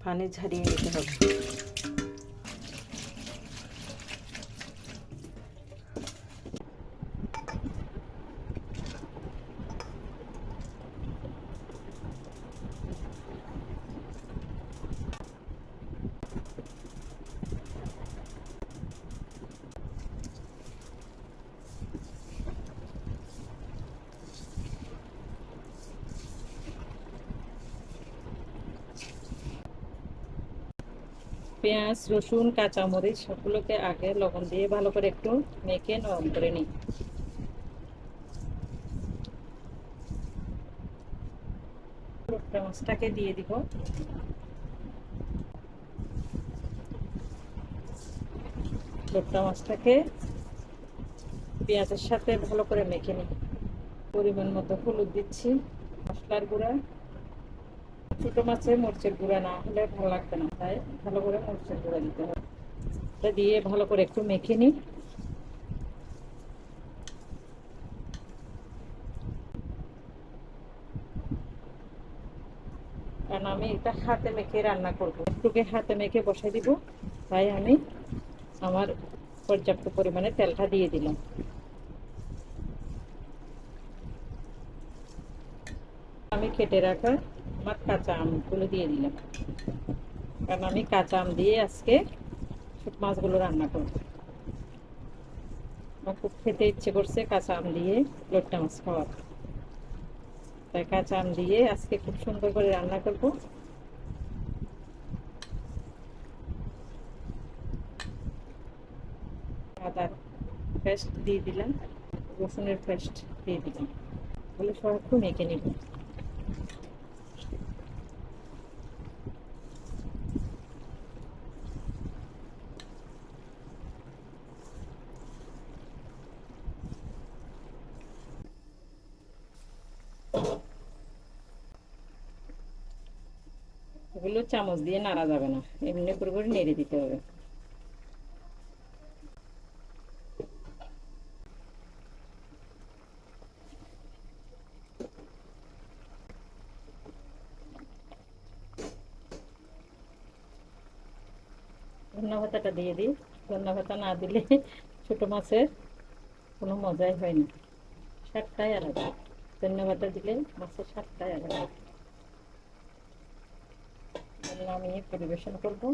পানি ঝরিয়ে নিতে হবে। পেঁয়াজ, রসুন, কাঁচামরিচ সবগুলোকে আগে লবণ দিয়ে ভালো করে একটু মেখে নরম করে নিই। লোট্টা মাছটাকে দিয়ে দিব। লোট্টা মাছটাকে পেঁয়াজের সাথে ভালো করে মেখে নিই। পরিমাণ মতো হলুদ দিচ্ছি, মশলার গুঁড়া। ছোট মাছে মরিচের গুঁড়া না হলে ভালো লাগবে না, তাই ভালো করে মরিচের গুঁড়া দিতে হবে। এটা দিয়ে ভালো করে একটু মেখে নিই। কারণ আমি এটা হাতে মেখে রান্না করবো, একটুকে হাতে মেখে বসাই দিব, তাই আমি আমার পর্যাপ্ত পরিমাণে তেলটা দিয়ে দিলাম। আমি কেটে রাখা আমার কাঁচা আমগুলো দিয়ে দিলাম, কারণ আমি কাঁচা আম দিয়ে আজকে সব মাছগুলো রান্না করব। আমার খুব খেতে ইচ্ছে করছে কাঁচা আম দিয়ে লোট্টা মাছ খাওয়ার, তাই কাঁচা আম দিয়ে আজকে খুব সুন্দর করে রান্না করব। আদার পেস্ট দিয়ে দিলাম, রসুনের পেস্ট দিয়ে দিলাম, বলে সব একটু মেখে নিব। এগুলো চামচ দিয়ে নাড়া যাবে না, এমনি করে করে নেড়ে দিতে হবে। ধন্যা পাতাটা দিয়ে দিই, ধন্যা পাতা না দিলে ছোট মাছের কোনো মজাই হয় না, স্বাদটাই আলাদা। ধন্যা পাতা দিলে মাছের স্বাদটাই আলাদা। নামিয়ে পরিবেশন করবো।